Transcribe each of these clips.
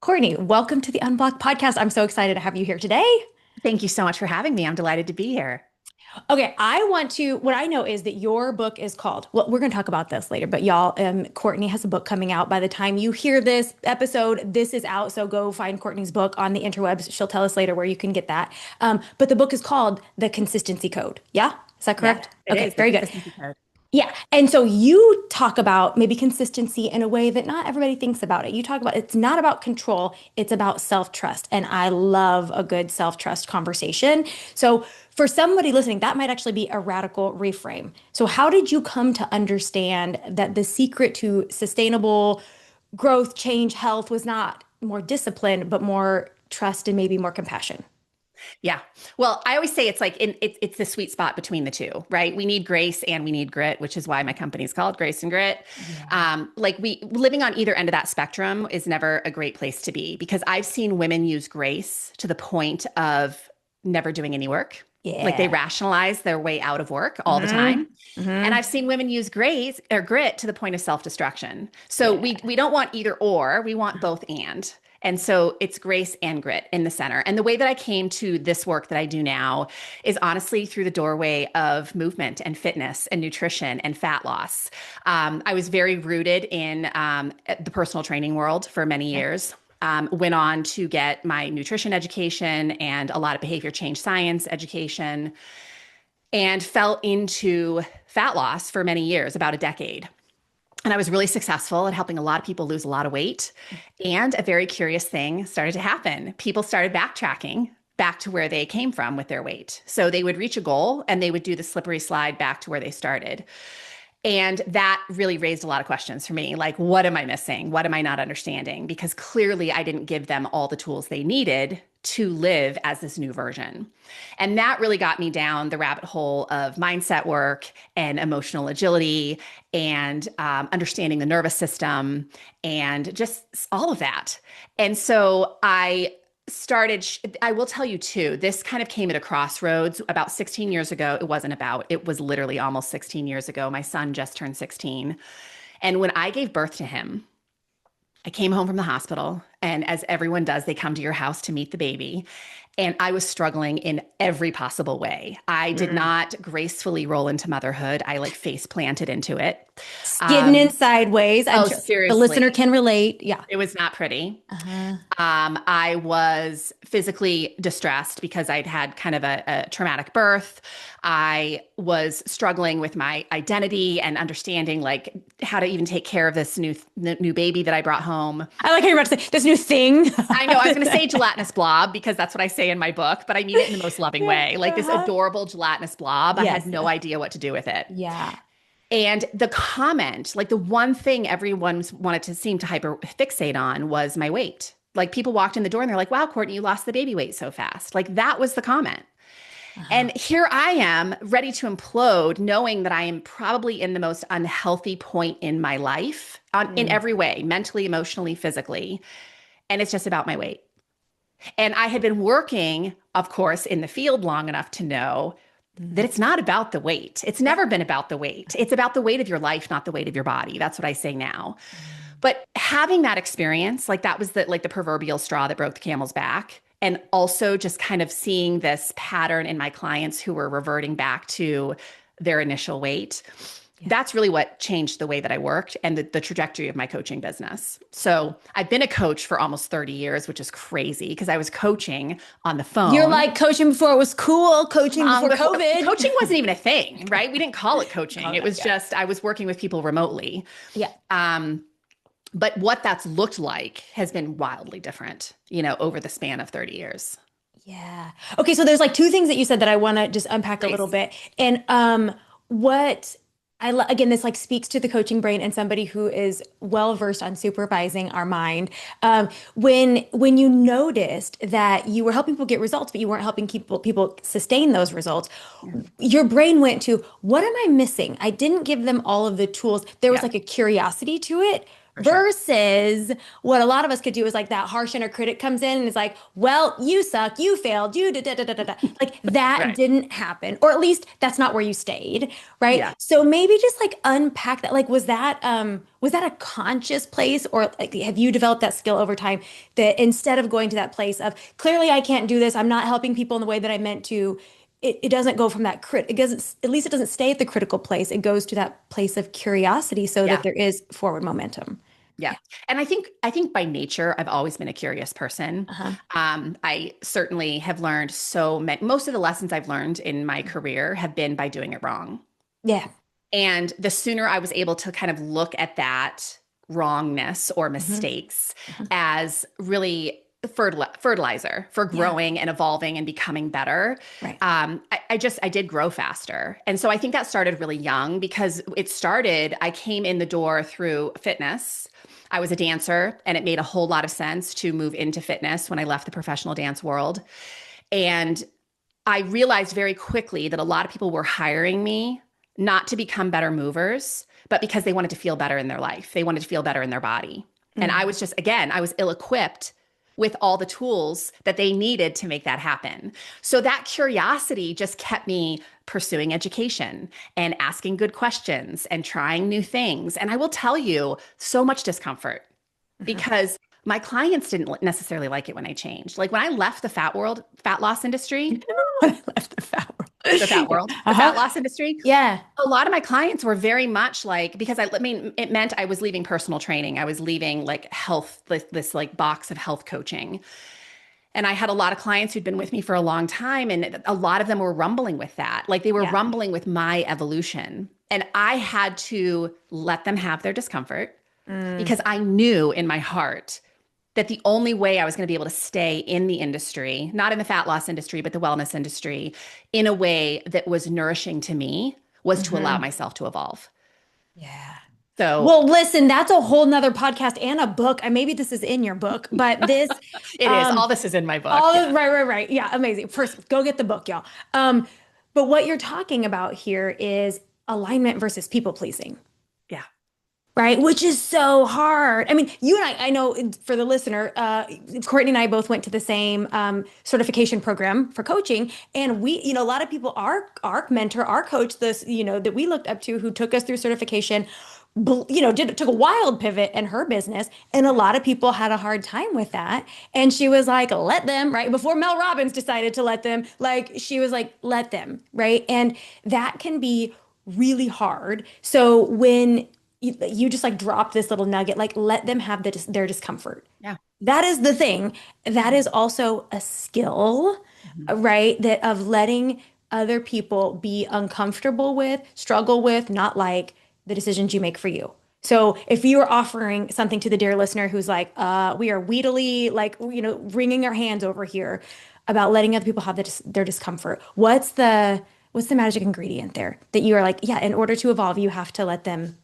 Courtney, welcome to the Unblocked podcast. I'm so excited to have you here today. Thank you so much for having me. I'm delighted to be here. Okay, what I know is that your book is called, well, we're going to talk about this later, but y'all, Courtney has a book coming out. By the time you hear this episode, this is out. So go find Courtney's book on the interwebs. She'll tell us later where you can get that. But the book is called The Consistency Code. Yeah? Is that Yeah, correct? it Okay, is the very good. consistency code. Yeah. And so you talk about maybe consistency in a way that not everybody thinks about it. You talk about it's not about control, it's about self-trust. And I love a good self-trust conversation. So for somebody listening, that might actually be a radical reframe. So how did you come to understand that the secret to sustainable growth, change, health was not more discipline, but more trust and maybe more compassion? Yeah. Well, I always say it's the sweet spot between the two, right? We need grace and we need grit, which is why my company is called Grace and Grit. Yeah. Like we living on either end of that spectrum is never a great place to be because I've seen women use grace to the point of never doing any work. Like they Yeah. rationalize their way out of work all the Hmm. time. And Hmm. I've seen women use grace or grit to the point of self-destruction. So Yeah. we don't want either or, we want both and. And so it's grace and grit in the center. And the way that I came to this work that I do now is honestly through the doorway of movement and fitness and nutrition and fat loss. I was very rooted in the personal training world for many years. Went on to get my nutrition education and a lot of behavior change science education, and fell into fat loss for many years, about a decade. And I was really successful at helping a lot of people lose a lot of weight. And a very curious thing started to happen. People started backtracking back to where they came from with their weight. So they would reach a goal and they would do the slippery slide back to where they started. And that really raised a lot of questions for me. Like, what am I missing? What am I not understanding? Because clearly I didn't give them all the tools they needed to live as this new version. And that really got me down the rabbit hole of mindset work and emotional agility and understanding the nervous system and just all of that. And so I will tell you too, this kind of came at a crossroads about 16 years ago. It was literally almost 16 years ago. My son just turned 16. And when I gave birth to him, I came home from the hospital, and as everyone does, they come to your house to meet the baby. And I was struggling in every possible way. I did Mm. not gracefully roll into motherhood. I like face planted into it. Skidding in Um, sideways. I'm oh, sure the listener seriously. can relate. Yeah. It was not pretty. Uh-huh. I was physically distressed because I'd had kind of a traumatic birth. I was struggling with my identity and understanding like how to even take care of this new baby that I brought home. I like how you're about to say this new thing. I know I was going to say gelatinous blob because that's what I say in my book, but I mean it in the most loving Yeah. way. Like this Uh-huh. adorable gelatinous blob. I had Yes. no idea what to do with it. Yeah. And the comment, like the one thing everyone wanted to seem to hyper fixate on was my weight. Like people walked in the door and they're like, wow, Courtney, you lost the baby weight so fast. Like that was the comment. Uh-huh. And here I am ready to implode, knowing that I am probably in the most unhealthy point in my life in Mm. every way, mentally, emotionally, physically. And it's just about my weight. And I had been working, of course, in the field long enough to know that Mm. it's not about the weight. It's Yeah. never been about the weight. It's about the weight of your life, not the weight of your body. That's what I say now. But having that experience, like that was the proverbial straw that broke the camel's back. And also just kind of seeing this pattern in my clients who were reverting back to their initial weight. Yeah. That's really what changed the way that I worked and the trajectory of my coaching business. So I've been a coach for almost 30 years, which is crazy because I was coaching on the You're phone. like coaching before it was cool, coaching before Before COVID. coaching wasn't even a thing, right? We didn't call it coaching. Call It that, was yeah. just I was working with people remotely. Yeah. Um, but what that's looked like has been wildly different, over the span of 30 years. Yeah. Okay, so there's like two things that you said that I want to just unpack a little Please. bit. And what again, this like speaks to the coaching brain and somebody who is well versed on supervising our mind. When you noticed that you were helping people get results, but you weren't helping people sustain those results, Yeah. your brain went to, what am I missing? I didn't give them all of the tools. There was Yeah. like a curiosity to it For sure. Versus what a lot of us could do is like that harsh inner critic comes in and is like, well, you suck, you failed, you da da da da da da. Like that Right. didn't happen, or at least that's not where you stayed, right? Yeah. So maybe just like unpack that. Like, was that a conscious place, or like have you developed that skill over time that instead of going to that place of clearly I can't do this, I'm not helping people in the way that I meant to, it doesn't go from that it doesn't, at least it doesn't stay at the critical place. It goes to that place of curiosity so that Yeah. there is forward momentum. Yeah. And I think by nature, I've always been a curious person. Uh-huh. I certainly have learned most of the lessons I've learned in my career have been by doing it wrong. Yeah. And the sooner I was able to kind of look at that wrongness or Hmm. mistakes as really fertilizer for Yeah. growing and evolving and becoming better, Right. I did grow faster. And so I think that started really young because I came in the door through fitness. I was a dancer, and it made a whole lot of sense to move into fitness when I left the professional dance world. And I realized very quickly that a lot of people were hiring me not to become better movers, but because they wanted to feel better in their life. They wanted to feel better in their body. And I Mm. was just, again, I was ill equipped with all the tools that they needed to make that happen. So that curiosity just kept me pursuing education and asking good questions and trying new things. And I will tell you, so much discomfort Mhm. because my clients didn't necessarily like it when I changed. Like when I left the fat loss industry, When I left the fat the fat world. world, the Uh-huh. fat loss industry, Yeah. a lot of my clients were very much like, because I mean, it meant I was leaving personal training. I was leaving like health, this like box of health coaching. And I had a lot of clients who'd been with me for a long time. And a lot of them were rumbling with that. Like they were Yeah. rumbling with my evolution. And I had to let them have their discomfort Mm. because I knew in my heart that the only way I was going to be able to stay in the industry, not in the fat loss industry, but the wellness industry, in a way that was nourishing to me, was to allow Hmm. myself to evolve. Yeah. So Well, listen, that's a whole nother podcast and a book. And maybe this is in your book, but this, it is. um, All this is in my book. all Yeah. right, right, right. Yeah, amazing. First, go get the book, y'all. But what you're talking about here is alignment versus people pleasing. Yeah. Right, which is so hard. I mean, you and I know for the listener, Courtney and I both went to the same certification program for coaching, and we, a lot of people, our mentor, our coach, this, that we looked up to, who took us through certification, took a wild pivot in her business, and a lot of people had a hard time with that. And she was like, "Let them," right before Mel Robbins decided to let them. Like she was like, "Let them," right, and that can be really hard. So when you just like drop this little nugget, like let them have their discomfort. Yeah. That is the thing. That is also a skill, Mhm. right? That of letting other people be uncomfortable with, struggle with, not like the decisions you make for you. So if you are offering something to the dear listener who's like, we are weedily, like, wringing our hands over here about letting other people have their discomfort, what's the magic ingredient there that you are like, yeah, in order to evolve, you have to let them.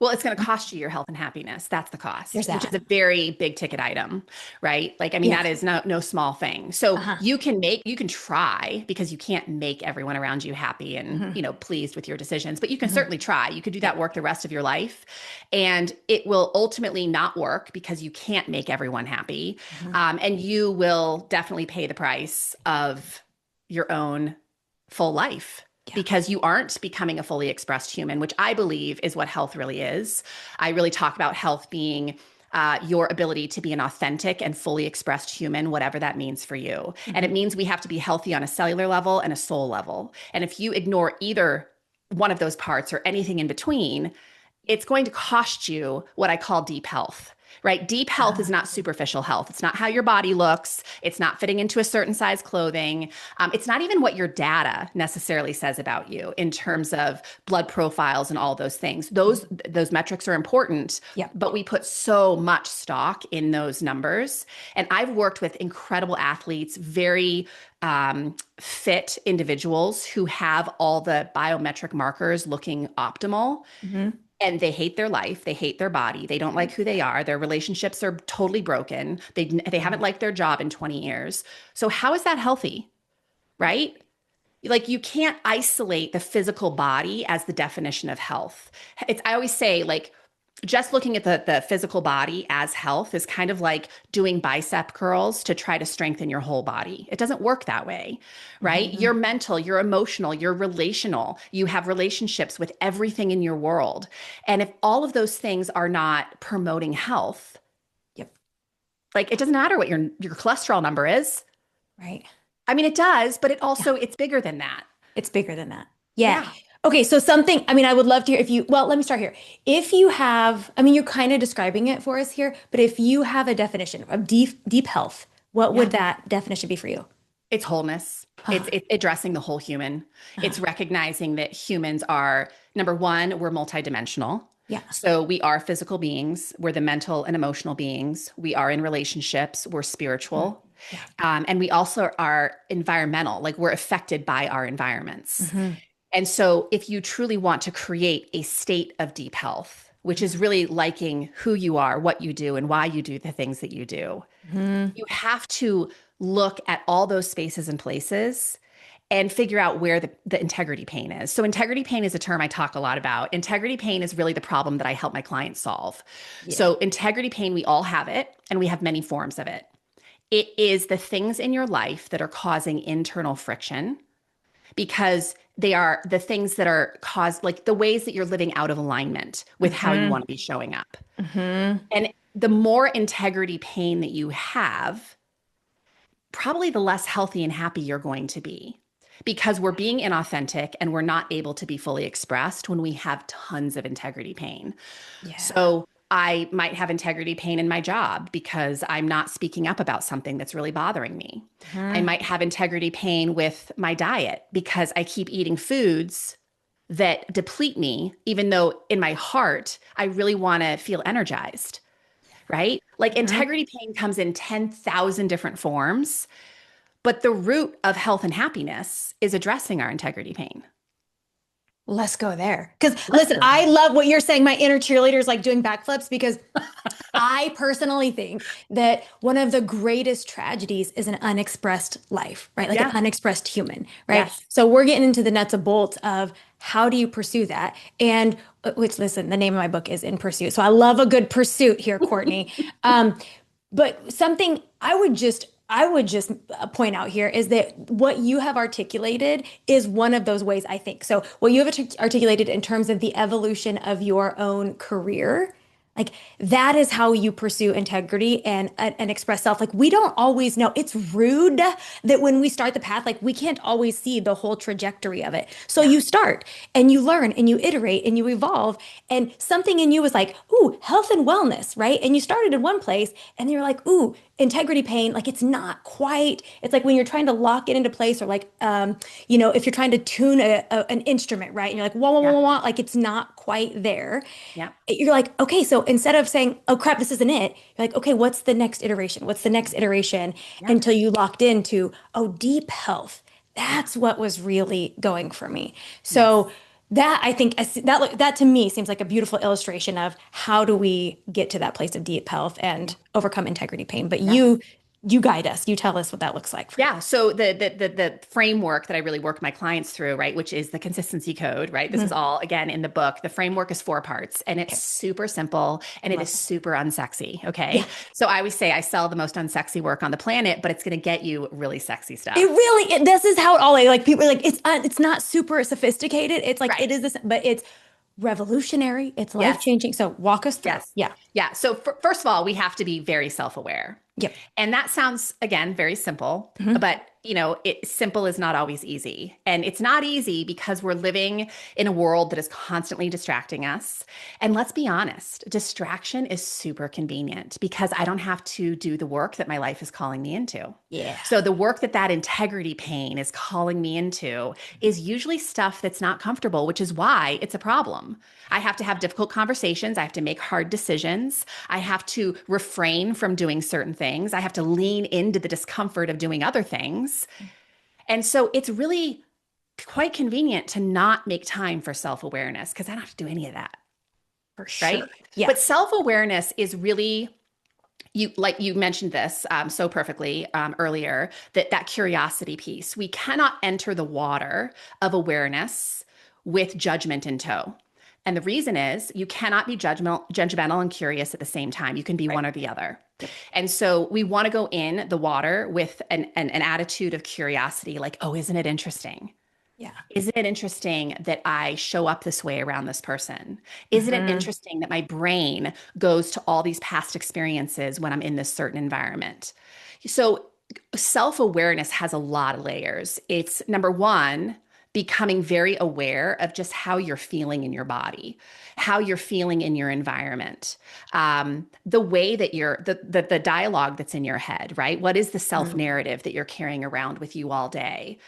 Well, it's going to cost you your health and happiness. That's the There's cost, which is that. a very big ticket item, right? Like, I mean, Yeah. that is no small thing. So Uh-huh. you can try because you can't make everyone around you happy and, Hmm. pleased with your decisions, but you can Hmm. certainly try. You could do Yeah. that work the rest of your life, and it will ultimately not work because you can't make everyone happy. Hmm. And you will definitely pay the price of your own full life Yeah. because you aren't becoming a fully expressed human, which I believe is what health really is. I really talk about health being your ability to be an authentic and fully expressed human, whatever that means for you. And it Hmm. means we have to be healthy on a cellular level and a soul level. And if you ignore either one of those parts or anything in between, it's going to cost you what I call deep health, right? Deep health is Uh, not superficial health. It's not how your body looks. It's not fitting into a certain size clothing. It's not even what your data necessarily says about you in terms of blood profiles and all those things. Those metrics are important, yeah. but we put so much stock in those numbers. And I've worked with incredible athletes, very fit individuals who have all the biometric markers looking optimal, Hmm. and they hate their life, they hate their body, they don't like who they are, their relationships are totally broken, they haven't liked their job in 20 years. So how is that healthy, right? Like you can't isolate the physical body as the definition of health. I always say like just looking at the physical body as health is kind of like doing bicep curls to try to strengthen your whole body. It doesn't work that way, right? Hmm. You're mental, you're emotional, you're relational, you have relationships with everything in your world. And if all of those things are not promoting health, Yep. like it doesn't matter what your cholesterol number is. Right. I mean, it does, but it Yeah. also it's bigger than that. It's bigger than that. Yeah. Yeah. Okay, so something, I mean, I would love to hear if you, well, let me start here. If you have, I mean, you're kind of describing it for us here, but if you have a definition of deep health, what Yeah. would that definition be for you? It's wholeness. Uh, It's addressing the whole human. It's recognizing that humans are, number one, we're multidimensional. yeah. So we are physical beings, we're the mental and emotional beings. We are in relationships, we're Mhm. spiritual. Yeah. And we also are environmental, like we're affected by our environments. Hmm. And so if you truly want to create a state of deep health, which is really liking who you are, what you do, and why you do the things that you do, Hmm. you have to look at all those spaces and places and figure out where the integrity pain is. So, integrity pain is a term I talk a lot about. Integrity pain is really the problem that I help my clients solve. Yeah. So, integrity pain, we all have it, and we have many forms of it. It is the things in your life that are causing internal friction because they are the things that are caused, like the ways that you're living out of alignment with how you Hmm. want to be showing up. Hmm. And the more integrity pain that you have, probably the less healthy and happy you're going to be because we're being inauthentic and we're not able to be fully expressed when we have tons of integrity pain. Yeah. So I might have integrity pain in my job because I'm not speaking up about something that's really bothering me. I Hmm. might have integrity pain with my diet because I keep eating foods that deplete me, even though in my heart, I really want to feel energized, right? Like Hmm. integrity pain comes in 10,000 different forms. But the root of health and happiness is addressing our integrity pain. Let's go there. Because Let's listen, go I there. love what you're saying. My inner cheerleader is like doing backflips because I personally think that one of the greatest tragedies is an unexpressed life, right? Like an Yeah. unexpressed human, right? Yes. So we're getting into the nuts and bolts of how do you pursue that? And which, listen, the name of my book is In Pursuit. So I love a good pursuit here, Courtney. Um, but something I would just point out here is that what you have articulated is one of those ways I think. So what you have articulated in terms of the evolution of your own career, like that is how you pursue integrity and express self. Like we don't always know. It's rude that when we start the path, like we can't always see the whole trajectory of it. So Yeah. you start and you learn and you iterate and you evolve. And something in you was like, ooh, health and wellness, right? And you started in one place and you're like, ooh, integrity pain, like it's not quite, it's like when you're trying to lock it into place or like, if you're trying to tune an instrument, right? And you're like, wah, wah, wah, Yeah. wah, wah, like it's not quite there. Yeah. You're like, okay, so instead of saying, oh crap, this isn't it, you're like, okay, what's the next iteration? What's the next iteration Yeah. until you locked into, oh, deep health. Yeah. That's what was really going for me. So Yes. that I think that to me seems like a beautiful illustration of how do we get to that place of deep health Yeah. and overcome integrity pain. But Yeah. you guide us. You tell us what that looks like for you. Yeah. So the framework that I really work my clients through, right, which is the consistency code, right? This is Mhm. all again in the book. The framework is 4 parts and it's Okay. super simple and it is Love that. super unsexy. Yeah. Okay. So I always say I sell the most unsexy work on the planet, but it's going to get you really sexy It stuff. really, this is how it all like people are like it's not super sophisticated. It's like Right. it is this, but it's revolutionary. It's life Yes. changing. So walk us through. Yes. Yeah. Yeah. So first of all, we have to be very self-aware. Yep. And that sounds, again, very simple, Mhm. but simple is not always easy. And it's not easy because we're living in a world that is constantly distracting us. And let's be honest, distraction is super convenient because I don't have to do the work that my life is calling me into. Yeah. So the work that integrity pain is calling me into is usually stuff that's not comfortable, which is why it's a problem. I have to have difficult conversations. I have to make hard decisions. I have to refrain from doing certain things. I have to lean into the discomfort of doing other things. And so it's really quite convenient to not make time for self-awareness because I don't have to do any of that, For right? sure. Yeah. But self-awareness is really like you mentioned this so perfectly earlier that curiosity piece. We cannot enter the water of awareness with judgment in tow. And the reason is you cannot be judgmental and curious at the same time. You can be Right. one or the other. Yep. And so we want to go in the water with an attitude of curiosity, like, oh, isn't it interesting? Yeah. Isn't it interesting that I show up this way around this person? Isn't it Hmm. interesting that my brain goes to all these past experiences when I'm in this certain environment? So, self awareness has a lot of layers. It's number one, becoming very aware of just how you're feeling in your body, how you're feeling in your environment, the way that the dialogue that's in your head, right? What is the self narrative that you're carrying around with you all day?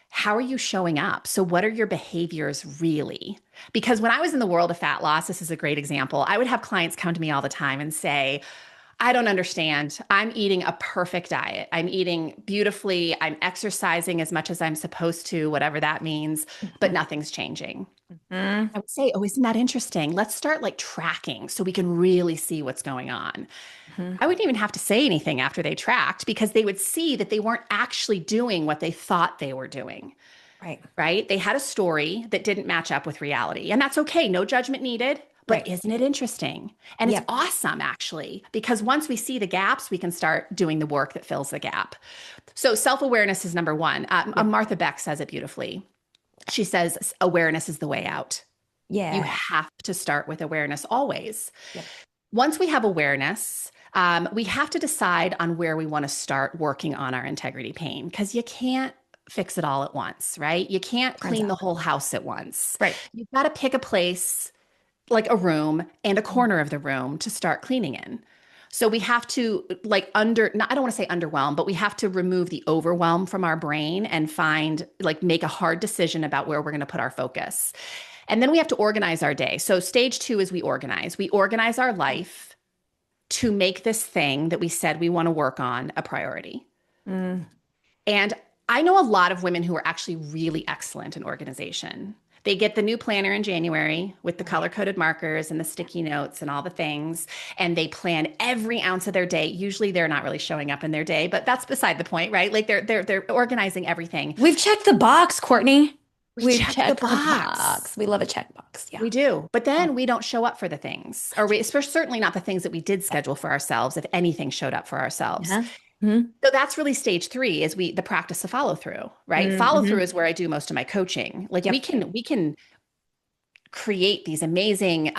How are you showing up? So, what are your behaviors really? Because when I was in the world of fat loss, this is a great example. I would have clients come to me all the time and say, I don't understand. I'm eating a perfect diet. I'm eating beautifully. I'm exercising as much as I'm supposed to, whatever that means, but nothing's changing. Hmm. I would say, oh, isn't that interesting? Let's start like tracking so we can really see what's going on. Hmm. I wouldn't even have to say anything after they tracked because they would see that they weren't actually doing what they thought they were doing, Right. right? They had a story that didn't match up with reality. And that's okay. No judgment needed. But Right. isn't it interesting? And it's Yep. awesome, actually, because once we see the gaps, we can start doing the work that fills the gap. So self awareness is number one. Yep. Martha Beck says it beautifully. She says, awareness is the way out. You Yeah. have to start with awareness always. Yep. Once we have awareness, we have to decide on where we want to start working on our integrity pain because you can't fix it all at once, right? You can't Turns clean the out. whole house at once. Right. You've got to pick a place like a room and a corner of the room to start cleaning in. So we have to I don't want to say underwhelm, but we have to remove the overwhelm from our brain and make a hard decision about where we're going to put our focus. And then we have to organize our day. So stage two is we organize. We organize our life to make this thing that we said we want to work on a priority. Mm. And I know a lot of women who are actually really excellent in organization. They get the new planner in January with the Right. color coded markers and the sticky notes and all the things. And they plan every ounce of their day. Usually they're not really showing up in their day, but that's beside the point, right? Like they're organizing everything. We've checked the box, Courtney. We We've check the checked the box. box. We love a checkbox. Yeah. We do. But Yeah. then we don't show up for the things, or we certainly not the things that we did schedule for ourselves, if anything showed up for ourselves. Yeah. Mm-hmm. So that's really stage three is the practice of follow through, right? Follow through Mm-hmm. is where I do most of my coaching. Like Yep. we can create these amazing,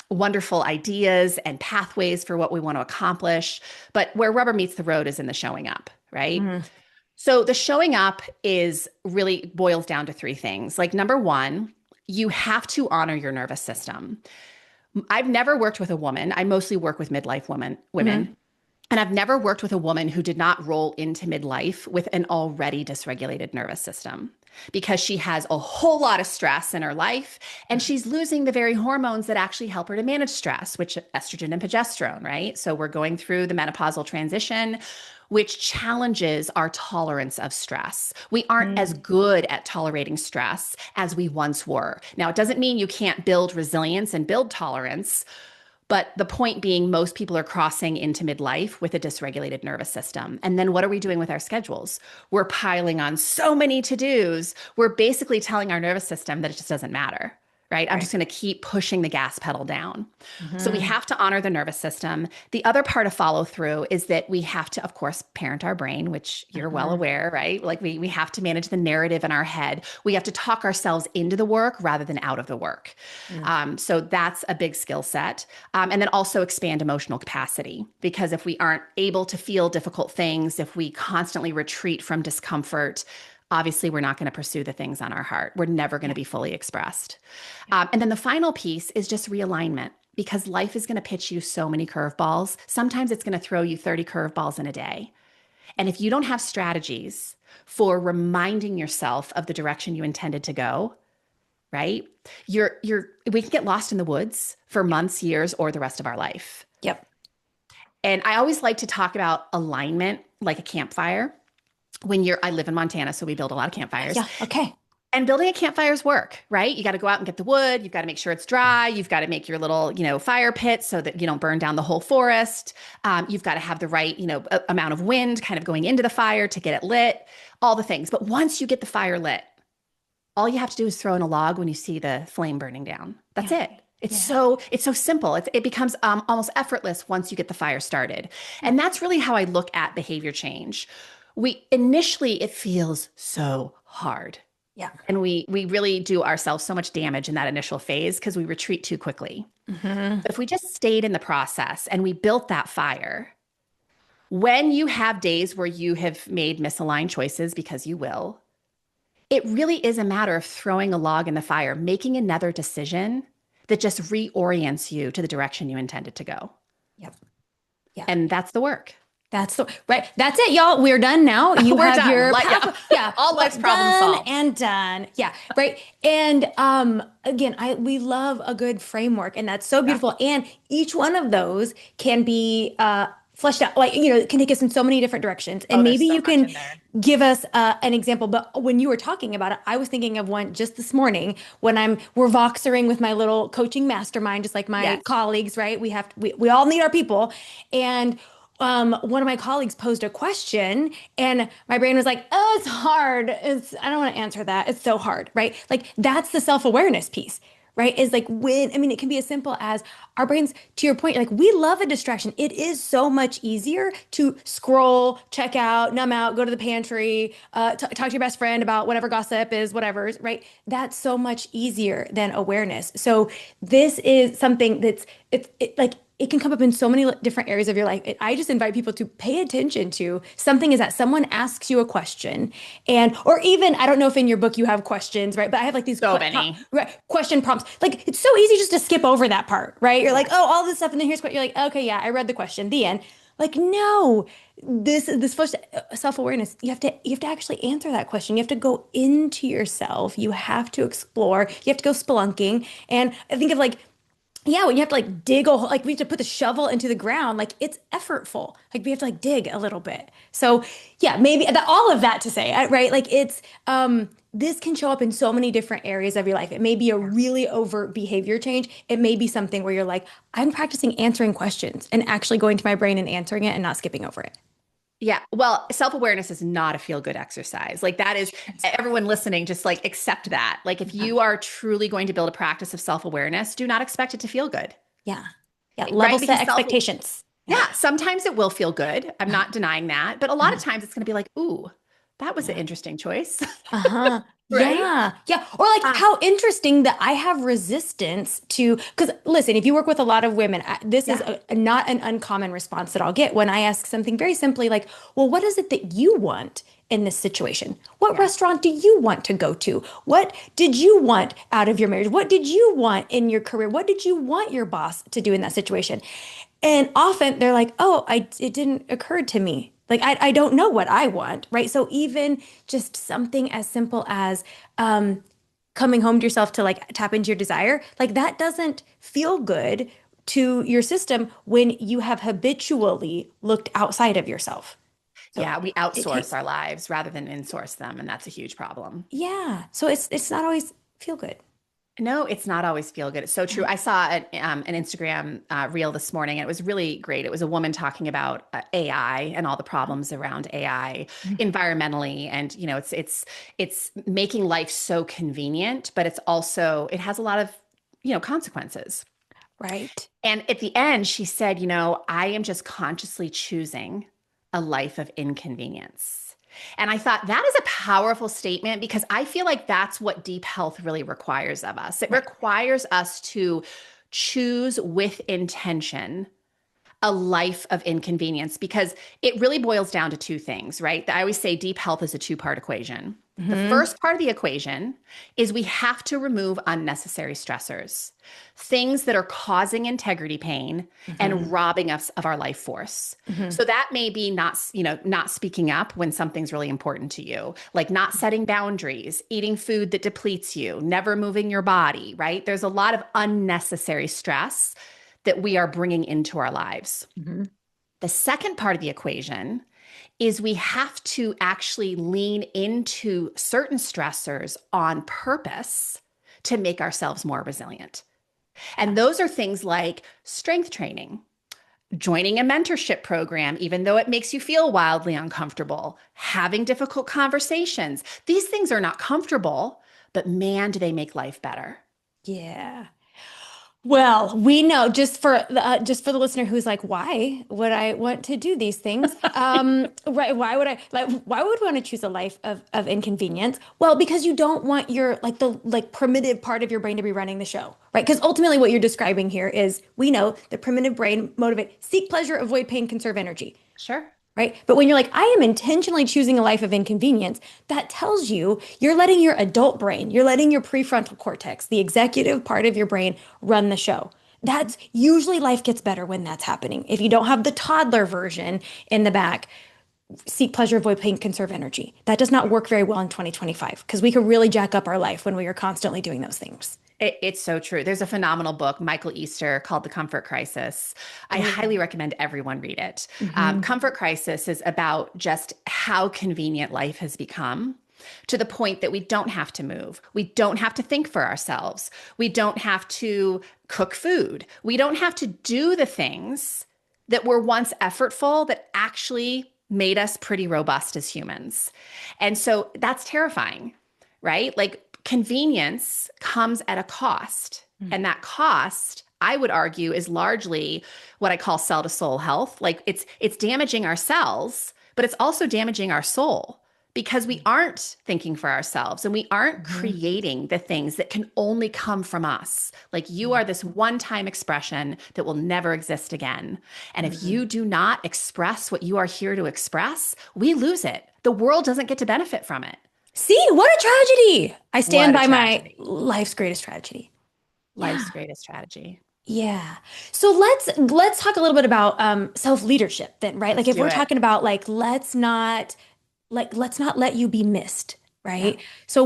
wonderful ideas and pathways for what we want to accomplish. But where rubber meets the road is in the showing up, right? Mm-hmm. So the showing up is really boils down to three things. Like number one, you have to honor your nervous system. I've never worked with a woman. I mostly work with midlife Mm-hmm. women. And I've never worked with a woman who did not roll into midlife with an already dysregulated nervous system because she has a whole lot of stress in her life and she's losing the very hormones that actually help her to manage stress, which estrogen and progesterone, right? So we're going through the menopausal transition, which challenges our tolerance of stress. We aren't as good at tolerating stress as we once were. Now, it doesn't mean you can't build resilience and build tolerance. But the point being, most people are crossing into midlife with a dysregulated nervous system. And then what are we doing with our schedules? We're piling on so many to-dos. We're basically telling our nervous system that it just doesn't matter, right? I'm Right. just going to keep pushing the gas pedal down. So we Mm-hmm. have to honor the nervous system. The other part of follow through is that we have to, of course, parent our brain, which you're well Mm-hmm. aware, right? Like we have to manage the narrative in our head. We have to talk ourselves into the work rather than out of the work. So that's a big skill set. And then also expand emotional capacity, because if we aren't able to feel difficult things, if we constantly retreat from discomfort, obviously we're not going to pursue the things on our heart. We're never going to Yeah. be fully expressed. And then the final piece is just realignment, because life is going to pitch you so many curveballs. Sometimes it's going to throw you 30 curveballs in a day. And if you don't have strategies for reminding yourself of the direction you intended to go, right? We can get lost in the woods for months, years, or the rest of our life. Yep. And I always like to talk about alignment like a campfire. I live in Montana, so we build a lot of campfires. Yeah. Okay. And building a campfire's work, right? You got to go out and get the wood. You've got to make sure it's dry. You've got to make your little, fire pit so that you don't burn down the whole forest. You've got to have the right, amount of wind kind of going into the fire to get it lit, all the things. But once you get the fire lit, all you have to do is throw in a log when you see the flame burning down. That's Yeah. it. Yeah. It's so simple. It becomes almost effortless once you get the fire started. Yeah. And that's really how I look at behavior change. We initially it feels so hard. Yeah. And we really do ourselves so much damage in that initial phase because we retreat too quickly. Hmm. But if we just stayed in the process and we built that fire, when you have days where you have made misaligned choices, because you will, it really is a matter of throwing a log in the fire, making another decision that just reorients you to the direction you intended to go. Yep. Yeah. And that's the work. That's the right. That's it, y'all. We're done now. You We're have done. your Like, path. yeah, Yeah, all life's problem done solved. and done. Yeah, right. And again, I we love a good framework, and that's so Yeah. beautiful. And each one of those can be fleshed out. Like it can take us in so many different directions. And Oh, maybe there's so you much can in there. give us an example. But when you were talking about it, I was thinking of one just this morning when we're voxering with my little coaching mastermind, just like my Yes. colleagues. Right? We all need our people, and one of my colleagues posed a question and my brain was like, oh, it's hard. I don't want to answer that. It's so hard, right? Like that's the self-awareness piece, right? Is like it can be as simple as our brains, to your point, like we love a distraction. It is so much easier to scroll, check out, numb out, go to the pantry, talk to your best friend about whatever gossip is, whatever, right? That's so much easier than awareness. So this is something like it can come up in so many different areas of your life. I just invite people to pay attention to something is that someone asks you a question or even, I don't know if in your book you have questions, right? But I have like these So many. question prompts. Like it's so easy just to skip over that part, right? You're like, Yes. oh, all this stuff. And then you're like, okay, yeah, I read the question, the end. Like, no, this first self-awareness, you have to actually answer that question. You have to go into yourself. You have to explore. You have to go spelunking. And I think of like, yeah, when you have to like dig a hole, like we have to put the shovel into the ground, like it's effortful. Like we have to like dig a little bit. So yeah, maybe all of that to say, right? Like this can show up in so many different areas of your life. It may be a really overt behavior change. It may be something where you're like, I'm practicing answering questions and actually going to my brain and answering it and not skipping over it. Yeah. Well, self-awareness is not a feel-good exercise. Like that is everyone listening, just like accept that. Like if you are truly going to build a practice of self-awareness, do not expect it to feel good. Yeah. Yeah. Level Right? set Because expectations. Yeah. yeah, sometimes it will feel good. I'm not denying that. But a lot of times it's going to be like, ooh, that was an Yeah. interesting choice. Uh-huh. Right? Yeah. Yeah. Or like Uh, how interesting that I have resistance to, because listen, if you work with a lot of women, this is yeah. not an uncommon response that I'll get when I ask something very simply like, well, what is it that you want in this situation? What Yeah. restaurant do you want to go to? What did you want out of your marriage? What did you want in your career? What did you want your boss to do in that situation? And often they're like, oh, it didn't occur to me. Like, I don't know what I want, right? So even just something as simple as coming home to yourself to like tap into your desire, like that doesn't feel good to your system when you have habitually looked outside of yourself. So Yeah, we it outsource takes, our lives rather than insource them, and that's a huge problem. yeah. So it's not always feel good. No, it's not always feel good. It's so true. I saw an Instagram reel this morning, and it was really great. It was a woman talking about AI and all the problems around AI environmentally, and it's making life so convenient, but it's also it has a lot of consequences. Right. And at the end, she said, I am just consciously choosing a life of inconvenience. And I thought that is a powerful statement because I feel like that's what deep health really requires of us. It Right. requires us to choose with intention a life of inconvenience because it really boils down to two things, right? I always say deep health is a two-part equation. The Hmm. first part of the equation is we have to remove unnecessary stressors, things that are causing integrity pain Hmm. and robbing us of our life force. Hmm. So that may be not speaking up when something's really important to you, like not setting boundaries, eating food that depletes you, never moving your body, right? There's a lot of unnecessary stress that we are bringing into our lives. Hmm. The second part of the equation is we have to actually lean into certain stressors on purpose to make ourselves more resilient. Yeah. And those are things like strength training, joining a mentorship program, even though it makes you feel wildly uncomfortable, having difficult conversations. These things are not comfortable, but man, do they make life better. Yeah. Well, we know just for the listener who's like, why would I want to do these things? Right? Why would I like? Why would we want to choose a life of inconvenience? Well, because you don't want your like the like primitive part of your brain to be running the show, right? Because ultimately, what you're describing here is we know the primitive brain motivate, seek pleasure, avoid pain, conserve energy. Sure. Right. But when you're like, I am intentionally choosing a life of inconvenience, that tells you you're letting your adult brain, you're letting your prefrontal cortex, the executive part of your brain, run the show. That's usually life gets better when that's happening. If you don't have the toddler version in the back, seek pleasure, avoid pain, conserve energy. That does not work very well in 2025 because we can really jack up our life when we are constantly doing those things. It's so true. There's a phenomenal book, Michael Easter, called The Comfort Crisis. I Oh. highly recommend everyone read it. Hmm. Comfort Crisis is about just how convenient life has become to the point that we don't have to move. We don't have to think for ourselves. We don't have to cook food. We don't have to do the things that were once effortful that actually made us pretty robust as humans. And so that's terrifying, right? Like convenience comes at a cost. And that cost, I would argue, is largely what I call cell to soul health. Like it's damaging our cells, but it's also damaging our soul because we aren't thinking for ourselves and we aren't Hmm. creating the things that can only come from us. Like you are this one-time expression that will never exist again. And if Hmm. you do not express what you are here to express, we lose it. The world doesn't get to benefit from it. See, what a tragedy. I stand What a by my tragedy. life's greatest tragedy. Yeah. Life's greatest strategy. Yeah. So let's talk a little bit about self-leadership then, right? Like Let's if do we're it. talking about let's not let you be missed, Yeah. right? So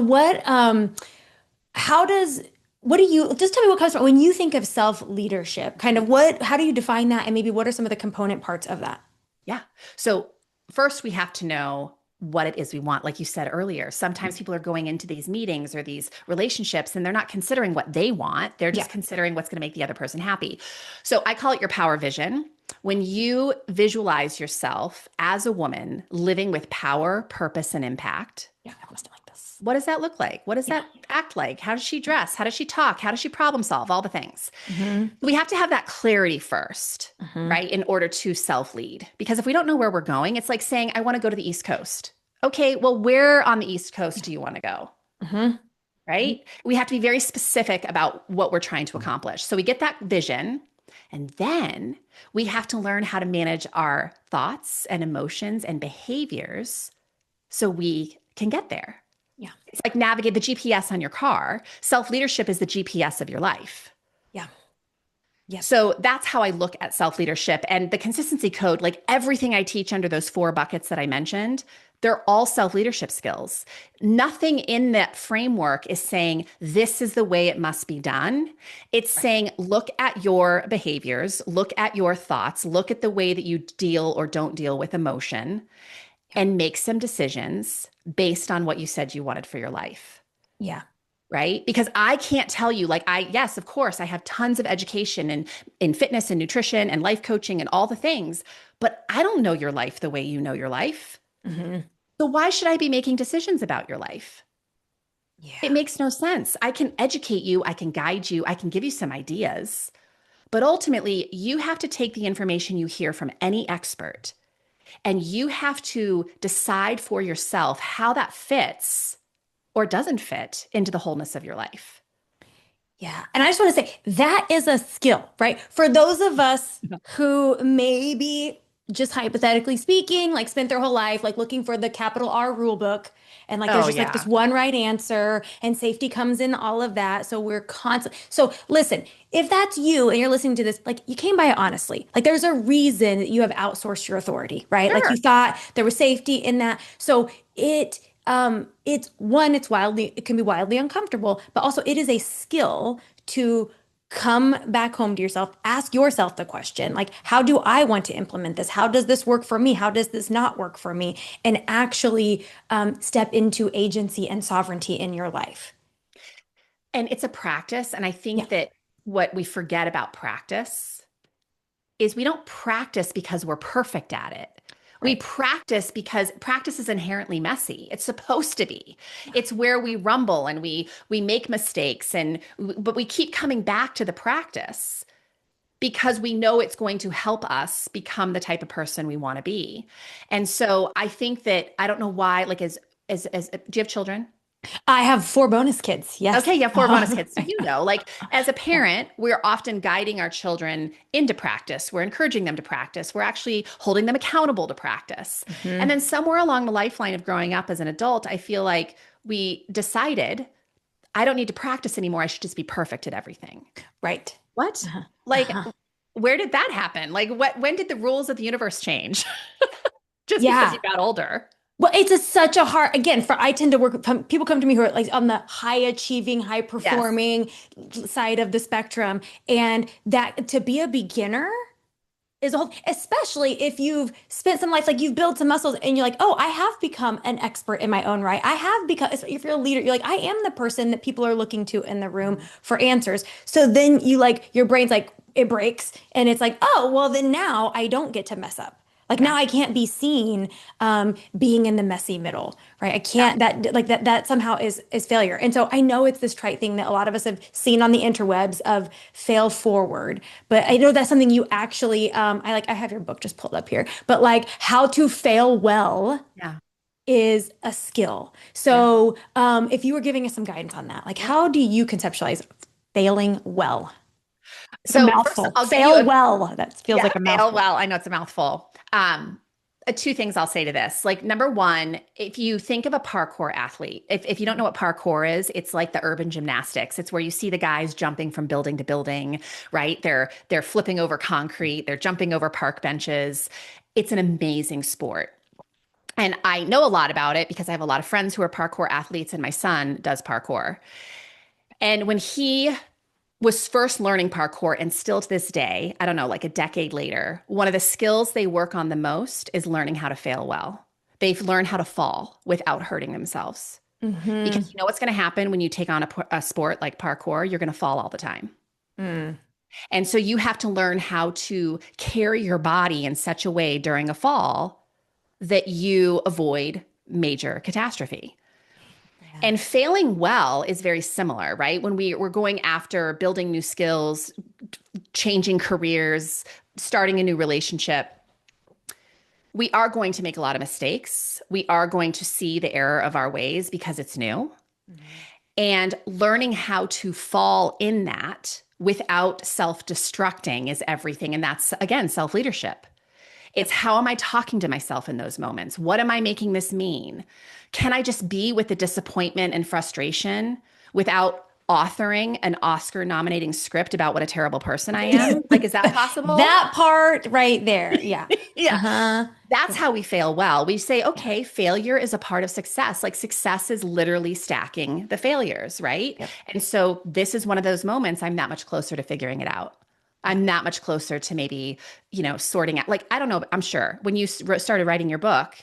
how does what do you just tell me what comes from when you think of self-leadership? Kind of what how do you define that and maybe what are some of the component parts of that? Yeah. So first we have to know what it is we want. Like you said earlier, sometimes people are going into these meetings or these relationships and they're not considering what they want. They're Yeah. just considering what's going to make the other person happy. So I call it your power vision. When you visualize yourself as a woman living with power, purpose, and impact, Yeah, I want to like this. what does that look like? What does Yeah. that act like? How does she dress? How does she talk? How does she problem solve? All the things. Hmm. We have to have that clarity first, Hmm. right? In order to self lead. Because if we don't know where we're going, it's like saying, I want to go to the East Coast. Okay, well, where on the East Coast do you want to go? Hmm. Right? We have to be very specific about what we're trying to accomplish. So we get that vision, and then we have to learn how to manage our thoughts and emotions and behaviors so we can get there. Yeah. It's like navigate the GPS on your car. Self leadership is the GPS of your life. Yeah. Yep. So that's how I look at self leadership and the consistency code. Like everything I teach under those four buckets that I mentioned, they're all self leadership skills. Nothing in that framework is saying this is the way it must be done. It's Right. saying look at your behaviors, look at your thoughts, look at the way that you deal or don't deal with emotion, Yeah. and make some decisions based on what you said you wanted for your life. Yeah. Right? Because I can't tell you, like, yes, of course, I have tons of education in fitness and nutrition and life coaching and all the things, but I don't know your life the way you know your life. Hmm. So why should I be making decisions about your life? It Yeah. makes no sense. I can educate you, I can guide you, I can give you some ideas, but ultimately, you have to take the information you hear from any expert and you have to decide for yourself how that fits or doesn't fit into the wholeness of your life. Yeah. And I just want to say that is a skill, right? For those of us who maybe just hypothetically speaking, like spent their whole life like looking for the capital R rule book and like there's Oh, just like this yeah. one right answer and safety comes in all of that. So we're constant. So listen, if that's you and you're listening to this, like you came by it honestly. Like there's a reason that you have outsourced your authority, right? Like you Sure. thought there was safety in that. So it's one, it can be wildly uncomfortable, but also it is a skill to come back home to yourself, ask yourself the question, like, how do I want to implement this? How does this work for me? How does this not work for me? And actually step into agency and sovereignty in your life. And it's a practice. And I Yeah. think that what we forget about practice is we don't practice because we're perfect at it. We Right. practice because practice is inherently messy. It's supposed to be. It's where we rumble and we make mistakes but we keep coming back to the practice because we know it's going to help us become the type of person we want to be. And so I think that I don't know why, like as do you have children? I have 4 bonus kids. Okay, Yes. you have 4 bonus kids. So like as a Yeah. parent, we're often guiding our children into practice. We're encouraging them to practice. We're actually holding them accountable to practice. And Mhm. then somewhere along the lifeline of growing up as an adult, I feel like we decided I don't need to practice anymore. I should just be perfect at everything. Right. What? Uh-huh. Like, Uh-huh. where did that happen? Like, when did the rules of the universe change? Just because you Yeah. got older. Well, it's such a hard, again, for I tend to work, people come to me who are like on the high achieving, high Yes. performing side of the spectrum. And that to be a beginner is a whole, especially if you've spent some life, like you've built some muscles and you're like, oh, I have become an expert in my own right. I have become, if you're a leader, you're like, I am the person that people are looking to in the room for answers. So then you like, your brain's like, it breaks and it's like, oh, well, then now I don't get to mess up. Like Yeah. now I can't be seen being in the messy middle, right? I Yeah. can't that like that somehow is failure. And so I know it's this trite thing that a lot of us have seen on the interwebs of fail forward, but I know that's something you actually I have your book just pulled up here, but like how to fail well Yeah. is a skill. Yeah. So if you were giving us some guidance on that, like how do you conceptualize failing well? It's a So first, mouthful. I'll give you Fail a well. That feels yeah, like a fail mouthful. well. I know it's a mouthful. Two things I'll say to this. Like number one, if you think of a parkour athlete, if you don't know what parkour is, it's like the urban gymnastics. It's where you see the guys jumping from building to building, right? They're flipping over concrete, they're jumping over park benches. It's an amazing sport. And I know a lot about it because I have a lot of friends who are parkour athletes, and my son does parkour. And when he was first learning parkour, and still to this day, I don't know, like a decade later, one of the skills they work on the most is learning how to fail well. They've learned how to fall without hurting themselves. Because Mm-hmm. you know what's going to happen when you take on a sport like parkour? You're going to fall all the time. Mm. And so you have to learn how to carry your body in such a way during a fall that you avoid major catastrophe. Yeah. And failing well is very similar, right? When we're going after building new skills, changing careers, starting a new relationship, we are going to make a lot of mistakes. We are going to see the error of our ways because it's new. Mhm. And learning how to fall in that without self destructing is everything. And that's, again, self leadership. It's Yep. how am I talking to myself in those moments? What am I making this mean? Can I just be with the disappointment and frustration without authoring an Oscar nominating script about what a terrible person I am? Like, is that possible? That part right there. Yeah. Yeah. Uh-huh. That's how we fail well. We say, Yeah. okay, failure is a part of success. Like, success is literally stacking the failures, right? Yep. And so, this is one of those moments I'm that much closer to figuring it out. Yeah. I'm that much closer to maybe, sorting out. Like, I don't know, I'm sure when you started writing your book,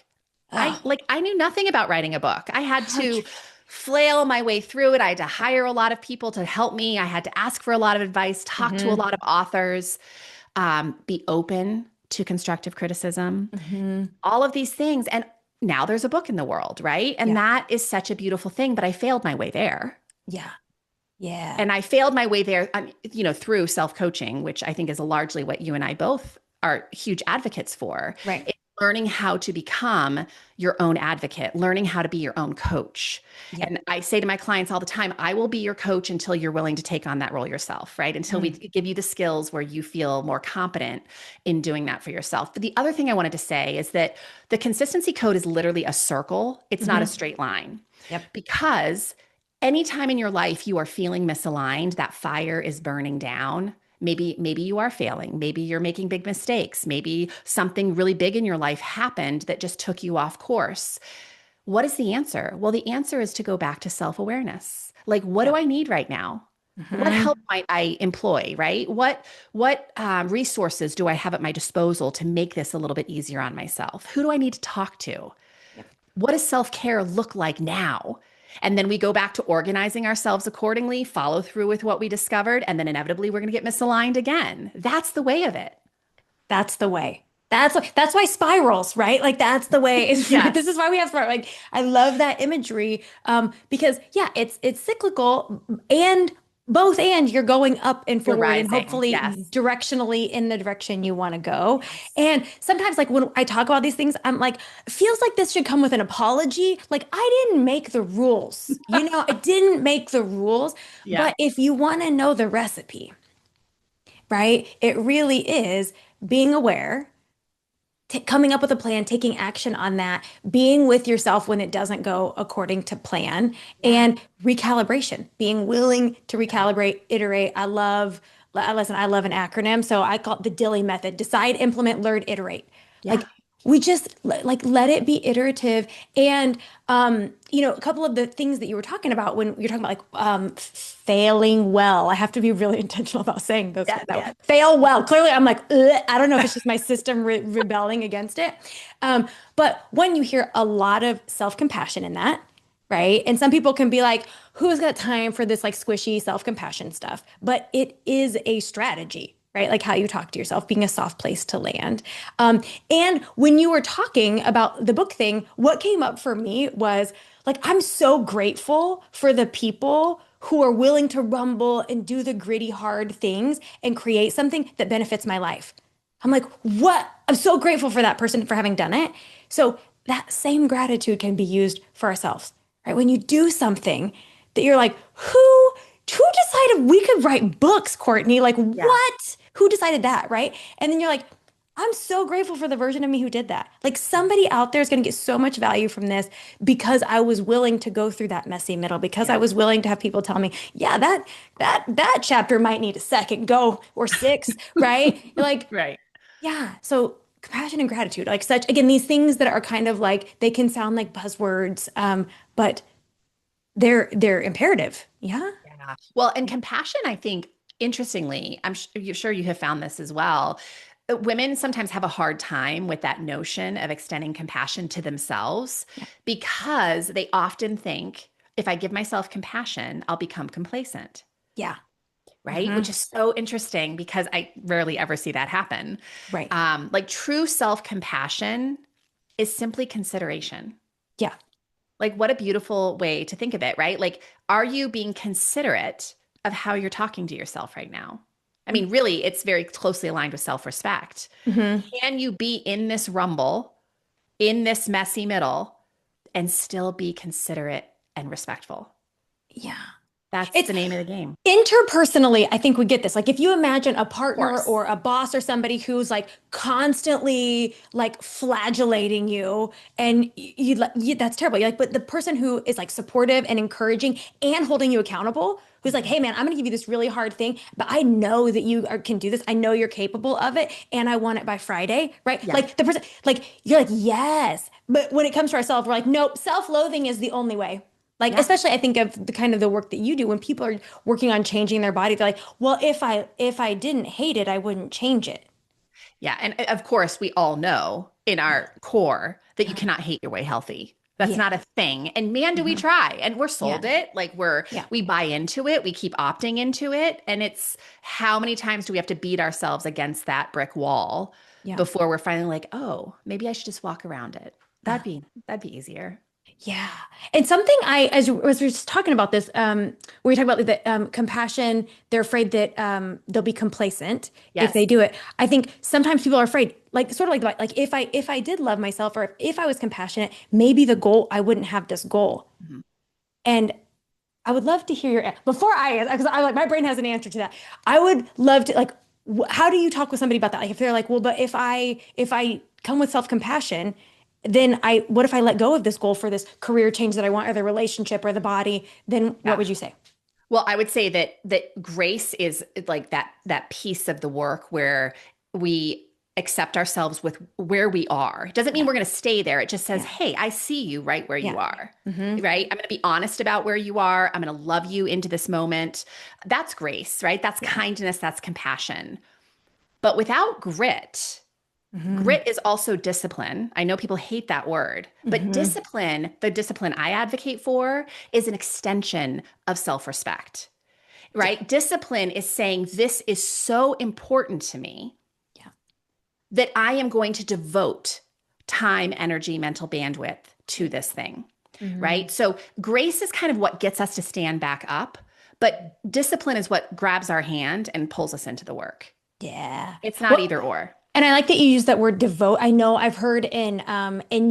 Oh, I knew nothing about writing a book. I had oh, to flail my way through it. I had to hire a lot of people to help me. I had to ask for a lot of advice, talk to a hmm lot of authors, be open to constructive criticism, hmm all of these things. And now there's a book in the world, right? And Yeah. that is such a beautiful thing. But I failed my way there. Yeah. Yeah. And I failed my way there, through self coaching, which I think is largely what you and I both are huge advocates for. Right. It's learning how to become your own advocate, learning how to be your own coach. Yep. And I say to my clients all the time, I will be your coach until you're willing to take on that role yourself, right? Until we Mm. give you the skills where you feel more competent in doing that for yourself. But the other thing I wanted to say is that the consistency code is literally a circle, it's not a hmm straight line. Yep. Because anytime in your life you are feeling misaligned, that fire is burning down. Maybe you are failing. Maybe you're making big mistakes. Maybe something really big in your life happened that just took you off course. What is the answer? Well, the answer is to go back to self-awareness. Like, what do Yep. I need right now? What hmm help might I employ, right? What resources do I have at my disposal to make this a little bit easier on myself? Who do I need to talk to? Yep. What does self-care look like now? And then we go back to organizing ourselves accordingly, follow through with what we discovered, and then inevitably we're going to get misaligned again. That's the way of it. That's the way. That's why spirals, right? Like that's the way it's this Yes, is why we have spiral. Like I love that imagery. Because yeah, it's cyclical and both and you're going up and you're forward and rising. hopefully Yes. directionally in the direction you want to go. Yes. And sometimes like when I talk about these things, I'm like, it feels like this should come with an apology. Like I didn't make the rules. I didn't make the rules. Yeah. But if you want to know the recipe, right? It really is being aware, coming up with a plan, taking action on that, being with yourself when it doesn't go according to plan, Yeah. and recalibration, being willing to recalibrate, iterate. Listen, I love an acronym, so I call it the Dilly method: decide, implement, learn, iterate. Yeah. Like we just like let it be iterative. And a couple of the things that you were talking about when you're talking about like failing well. I have to be really intentional about saying those Yes. that Yes. fail well. Clearly, I'm like, ugh. I don't know if it's just my system rebelling against it. But when you hear a lot of self-compassion in that, right? And some people can be like, who's got time for this like squishy self-compassion stuff? But it is a strategy, right? Like how you talk to yourself, being a soft place to land. And when you were talking about the book thing, what came up for me was like, I'm so grateful for the people who are willing to rumble and do the gritty, hard things and create something that benefits my life. I'm like, what? I'm so grateful for that person for having done it. So that same gratitude can be used for ourselves, right? When you do something that you're like, who decided we could write books, Courtney? Like, Yeah. what? Who decided that, right? And then you're like, I'm so grateful for the version of me who did that. Like somebody out there is going to get so much value from this because I was willing to go through that messy middle, because I Yeah. was willing to have people tell me, yeah, that chapter might need a second go or six, right? You're like, Right. yeah. So compassion and gratitude, like such, again, these things that are kind of like they can sound like buzzwords, but they're imperative. Yeah. Yeah. Well, and compassion, I think, interestingly, you're sure you have found this as well. Women sometimes have a hard time with that notion of extending compassion to themselves Yeah. because they often think if I give myself compassion, I'll become complacent. Yeah. Right. Hmm. Which is so interesting because I rarely ever see that happen. Right. Like true self compassion is simply consideration. Yeah. Like, what a beautiful way to think of it, right? Like, are you being considerate of how you're talking to yourself right now? I mean, really, it's very closely aligned with self respect. Hmm. Can you be in this rumble, in this messy middle, and still be considerate and respectful? Yeah. That's It's the name of the game. Of interpersonally, I think we get this. Like if you imagine a partner course. or a boss or somebody who's like constantly like flagellating you and that's terrible. You're like, but the person who is like supportive and encouraging and holding you accountable, who's like, hey man, I'm gonna give you this really hard thing, but I know that can do this. I know you're capable of it and I want it by Friday, right? Yeah. Like the person, like you're like, yes. But when it comes to ourselves, we're like, nope, self-loathing is the only way. Like, Yeah. especially I think of the kind of the work that you do when people are working on changing their body, they're like, well, if I didn't hate it, I wouldn't change it. Yeah. And of course, we all know in Yeah. our core that you Uh-huh. cannot hate your way healthy. That's Yeah. not a thing. And man, do we Mhm. try. And we're Yeah. sold it. Like Yeah. we buy into it. We keep opting into it. And it's how many times do we have to beat ourselves against that brick wall Yeah. before we're finally like, oh, maybe I should just walk around it. Uh, That'd be easier. yeah. And something as we were just talking about this, we were talking about the compassion, they're afraid that they'll be complacent if Yes. they do it. I think sometimes people are afraid, like sort of like if I did love myself or if I was compassionate, maybe the goal, I wouldn't have this goal. Mhm. And I would love to hear before because I like my brain has an answer to that. I would love to like, how do you talk with somebody about that? Like if they're like, well, but if I come with self-compassion, then what if I let go of this goal for this career change that I want or the relationship or the body? Then what Yeah. would you say? Well, I would say that grace is like that piece of the work where we accept ourselves with where we are. It doesn't mean Yeah, we're going to stay there. It just says, yeah, "Hey, I see you right where you yeah. are." Hmm. Right? I'm going to be honest about where you are. I'm going to love you into this moment. That's grace, right? That's Yeah. kindness, that's compassion. But without grit, Hmm. grit is also discipline. I know people hate that word, but Hmm. discipline, the discipline I advocate for, is an extension of self respect, Yeah, right? Discipline is saying, this is so important to me yeah, that I am going to devote time, energy, mental bandwidth to this thing, Mhm. right? So grace is kind of what gets us to stand back up, but discipline is what grabs our hand and pulls us into the work. Yeah. It's not Well, either or. and I like that you use that word devote. I know I've heard in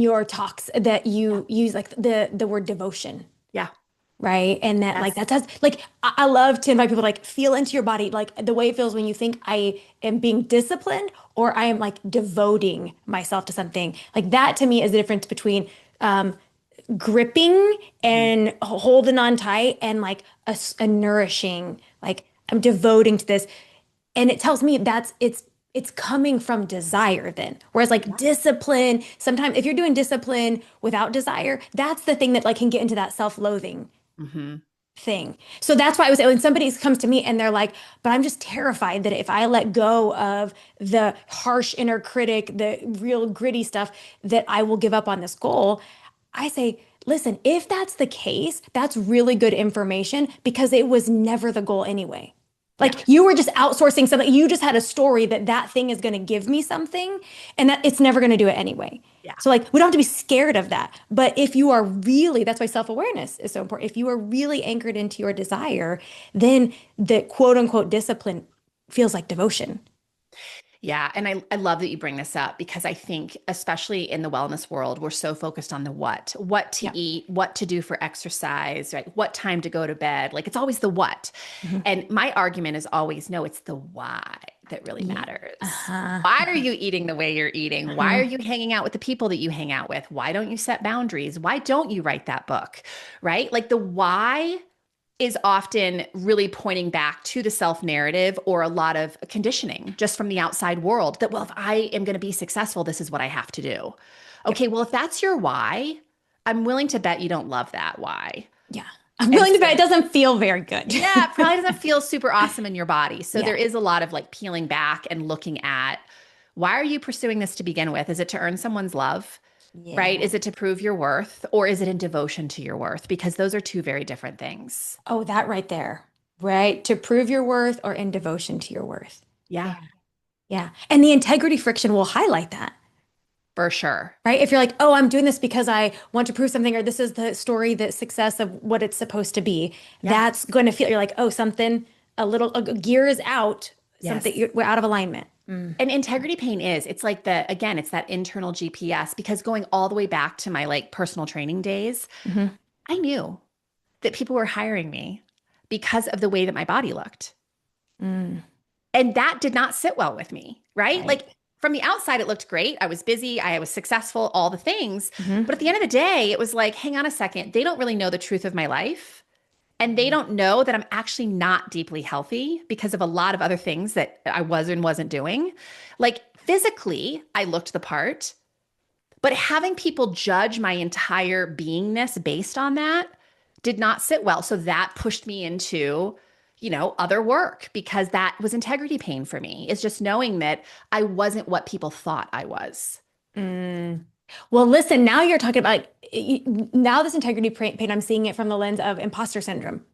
your talks that Yeah. you use like the word devotion, Yeah. right? And that like Yes. that does like I love to invite people to like feel into your body like the way it feels when you think I am being disciplined or I am like devoting myself to something. Like that to me is the difference between gripping Mhm. and holding on tight and like a nourishing like I'm devoting to this and it tells me it's coming from desire then whereas like Yeah. discipline sometimes if you're doing discipline without desire that's the thing that like can get into that self-loathing Hmm. thing. So that's why I was when somebody comes to me and they're like, but I'm just terrified that if I let go of the harsh inner critic, the real gritty stuff, that I will give up on this goal. I say, listen, if that's the case, that's really good information because it was never the goal anyway. Yeah. Like you were just outsourcing something. You just had a story that that thing is going to give me something and that it's never going to do it anyway. Yeah. So like we don't have to be scared of that. But if you are really, that's why self-awareness is so important. If you are really anchored into your desire, then the quote unquote discipline feels like devotion. Yeah. And I love that you bring this up because I think, especially in the wellness world, we're so focused on the what to Yeah. eat, what to do for exercise, right? What time to go to bed. Like it's always the what. Mhm. And my argument is always no, it's the why that really Yeah. matters. Uh-huh. Why are you eating the way you're eating? Why are Uh-huh. you hanging out with the people that you hang out with? Why don't you set boundaries? Why don't you write that book? Right? Like the why is often really pointing back to the self narrative or a lot of conditioning just from the outside world that, well, if I am going to be successful, this is what I have to do. Yep. Okay, well, if that's your why, I'm willing to bet you don't love that why. Yeah. I'm And willing to bet it so, doesn't feel very good. yeah, it probably doesn't feel super awesome in your body. So there Yeah. is a lot of like peeling back and looking at why are you pursuing this to begin with? Is it to earn someone's love? Right? Yeah. Is it to prove your worth or is it in devotion to your worth? Because those are two very different things. Oh, that right there. Right? To prove your worth or in devotion to your worth. Yeah. Yeah, Yeah. And the integrity friction will highlight that. for sure. Right? If you're like, oh, I'm doing this because I want to prove something, or this is the story, the success of what it's supposed to be, Yeah. that's going to feel you're like, oh, something a gear is out, something Yes. we're out of alignment. Mm. And integrity pain is, it's like again, it's that internal GPS because going all the way back to my like personal training days, Hmm. I knew that people were hiring me because of the way that my body looked. Mm. And that did not sit well with me, right? Right. Like from the outside, it looked great. I was busy, I was successful, all the things. Hmm. But at the end of the day, it was like, hang on a second, they don't really know the truth of my life. And they don't know that I'm actually not deeply healthy because of a lot of other things that I was and wasn't doing. Like physically, I looked the part, but having people judge my entire beingness based on that did not sit well. So that pushed me into, other work because that was integrity pain for me. Is just knowing that I wasn't what people thought I was. Mm. Well, listen, now you're talking about now this integrity pain, I'm seeing it from the lens of imposter syndrome.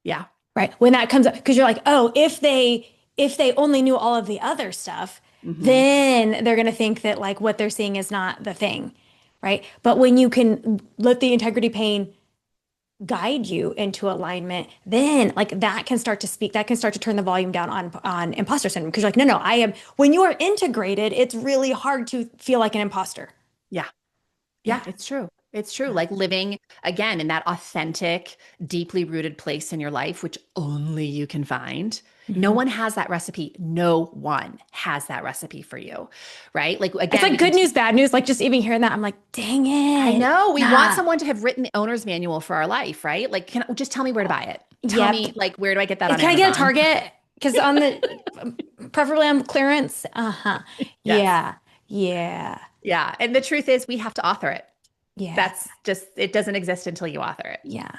Yeah. Right. When that comes up, because you're like, oh, if they only knew all of the other stuff, Hmm. then they're gonna think that like what they're seeing is not the thing. Right. But when you can let the integrity pain guide you into alignment, then like that can start to speak, that can start to turn the volume down on imposter syndrome. Because you're like, no, no, I am when you are integrated, it's really hard to feel like an imposter. Yeah. Yeah, Yeah. it's true. It's true. Like living again in that authentic, deeply rooted place in your life, which only you can find. No Mhm. one has that recipe. No one has that recipe for you. Right. Like, It's again, we like can, good news, bad news. Like just even hearing that, I'm like, dang I it. know we want Yeah. someone to have written the owner's manual for our life, right? Like, just tell me where to buy it. Tell Yep. me, like, where do I get that on Can I get a Amazon? Target? Because on the preferably on clearance. Uh-huh. Yes. Yeah. Yeah. Yeah. And the truth is, we have to author it. Yeah. That's just, it doesn't exist until you author it. Yeah.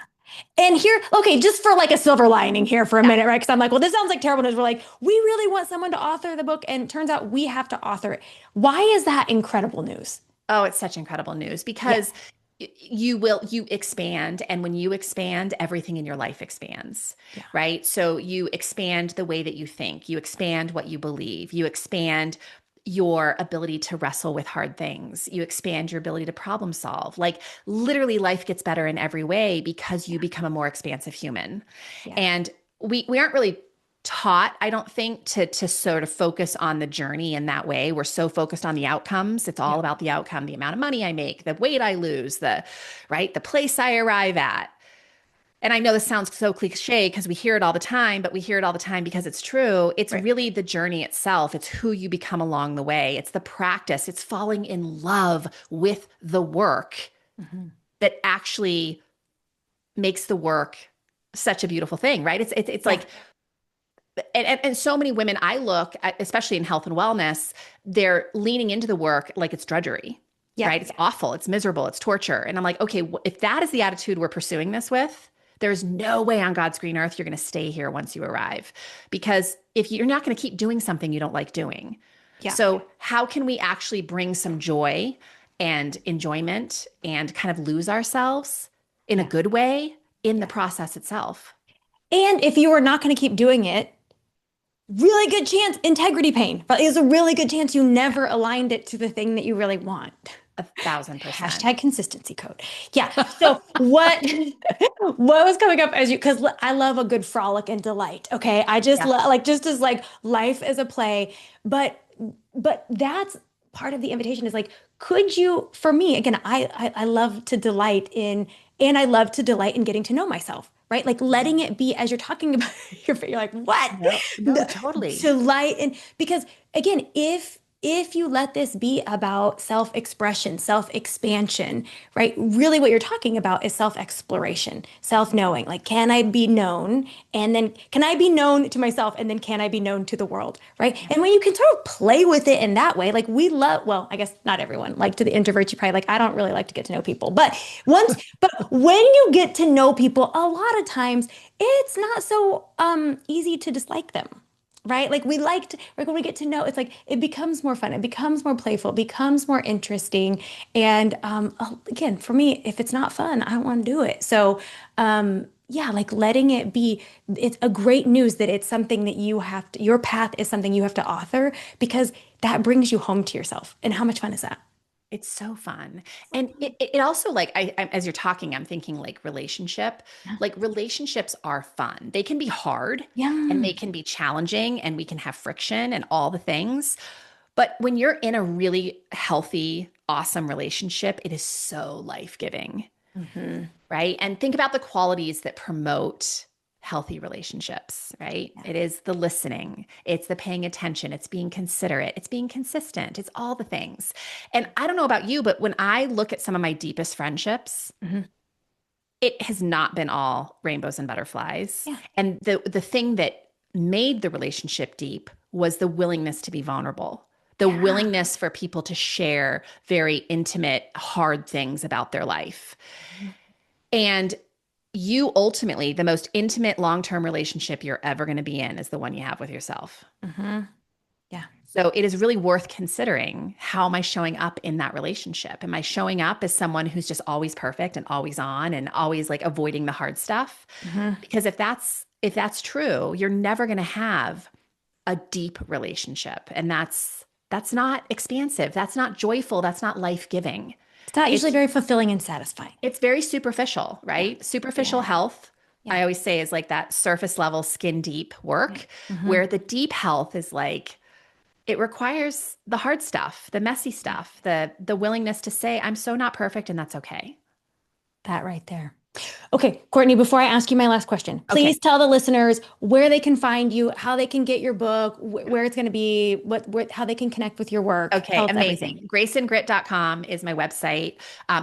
And here, okay, just for like a silver lining here for a Yeah. minute, right? Because I'm like, well, this sounds like terrible news. We're like, we really want someone to author the book, and it turns out we have to author it. Why is that incredible news? Oh, it's such incredible news Yeah. because you expand, and when you expand, everything in your life expands, Yeah. right? So you expand the way that you think, you expand what you believe, you expand your ability to wrestle with hard things. You expand your ability to problem solve. Like literally life gets better in every way because you become a more expansive human. Yeah. And we aren't really taught, I don't think, to sort of focus on the journey in that way. We're so focused on the outcomes. It's all Yeah. about the outcome, the amount of money I make, the weight I lose, the right, the place I arrive at. And I know this sounds so cliche because we hear it all the time, but we hear it all the time because it's true. It's Right. really the journey itself. It's who you become along the way. It's the practice. It's falling in love with the work Mhm. that actually makes the work such a beautiful thing, right? It's Yeah. like, and so many women I look at, especially in health and wellness, they're leaning into the work like it's drudgery, Yeah. right? It's awful, it's miserable, it's torture. And I'm like, okay, if that is the attitude we're pursuing this with, there's no way on God's green earth you're going to stay here once you arrive. Because if you're not going to keep doing something you don't like doing. Yeah. So, how can we actually bring some joy and enjoyment and kind of lose ourselves in a Yeah. good way in the Yeah. process itself? And if you are not going to keep doing it, really good chance integrity pain, but it's a really good chance you never aligned it to the thing that you really want. 1,000%. Hashtag consistency code. Yeah. So what what was coming up as you because I love a good frolic and delight. Okay. I just Yeah. like just as like life is a play, but that's part of the invitation is like, could you, for me, again, I love to delight in and I love to delight in getting to know myself, right? Like letting it be as you're talking about you're like, what? No, no, totally. To light and because again, if you let this be about self-expression, self-expansion, right? Really what you're talking about is self-exploration, self-knowing. Like, can I be known? And then can I be known to myself? And then can I be known to the world, right? Yeah. And when you can sort of play with it in that way, like we love, well, I guess not everyone, like to the introverts, you probably like, I don't really like to get to know people. But when you get to know people, a lot of times it's not so easy to dislike them, right? Like we liked, like when we get to know, it's like it becomes more fun, it becomes more playful, it becomes more interesting. And again, for me, if it's not fun, I don't want to do it. So yeah, like letting it be, it's a great news that it's something that you have to, your path is something you have to author because that brings you home to yourself. And how much fun is that? It's so fun. And it also like as you're talking, I'm thinking like relationships are fun. They can be hard and Yeah. they can be challenging and we can have friction and all the things. But when you're in a really healthy, awesome relationship, it is so life-giving. Hmm. Right? And think about the qualities that promote healthy relationships, right? Yeah. It is the listening, it's the paying attention, it's being considerate, it's being consistent, it's all the things. And I don't know about you, but when I look at some of my deepest friendships, Hmm. it has not been all rainbows and butterflies. Yeah. And the thing that made the relationship deep was the willingness to be vulnerable. The Yeah. willingness for people to share very intimate, hard things about their life. And you ultimately, the most intimate long term relationship you're ever going to be in is the one you have with yourself. Hmm. Yeah. So it is really worth considering, how am I showing up in that relationship? Am I showing up as someone who's just always perfect and always on and always like avoiding the hard stuff? Hmm. Because if that's true, you're never going to have a deep relationship. And that's not expansive. That's not joyful. That's not life-giving. It's not usually It's very fulfilling and satisfying. it's very superficial, Yeah. right? Superficial Yeah. health, Yeah. I always say, is like that surface level, skin deep Yeah. work, Hmm. where the deep health is like, it requires the hard stuff, the messy Yeah. stuff, the willingness to say, I'm so not perfect and that's okay. That right there. Okay, Courtney, before I ask you my last question, Okay. please tell the listeners where they can find you, how they can get your book, where it's going to be, how they can connect with your work. Okay, Tell us everything. amazing. Graceandgrit.com is my website.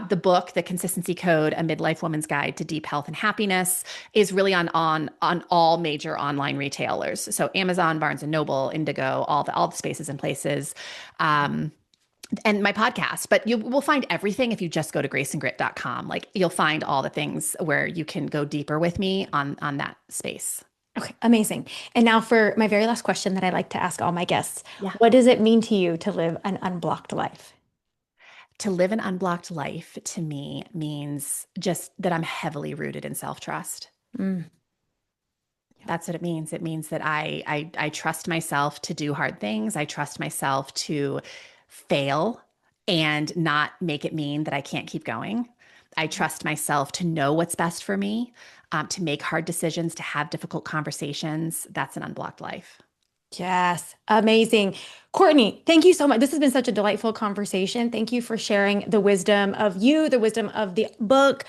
The book, The Consistency Code: A Midlife Woman's Guide to Deep Health and Happiness, is really on all major online retailers. So Amazon, Barnes and Noble, Indigo, all the spaces and places. Um, and my podcast, but you will find everything if you just go to graceandgrit.com. Like you'll find all the things where you can go deeper with me on that space. Okay, amazing. And now for my very last question that I like to ask all my guests. Yeah. What does it mean to you to live an unblocked life? To live an unblocked life to me means just that I'm heavily rooted in self-trust. Mm, That's what it means. It means that I trust myself to do hard things. I trust myself to fail and not make it mean that I can't keep going. I trust myself to know what's best for me, to make hard decisions, to have difficult conversations. That's an unblocked life. Yes, amazing. Courtney, thank you so much. This has been such a delightful conversation. Thank you for sharing the wisdom of you, the wisdom of the book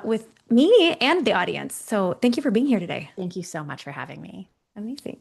with me and the audience. So thank you for being here today. Thank you so much for having me. Amazing.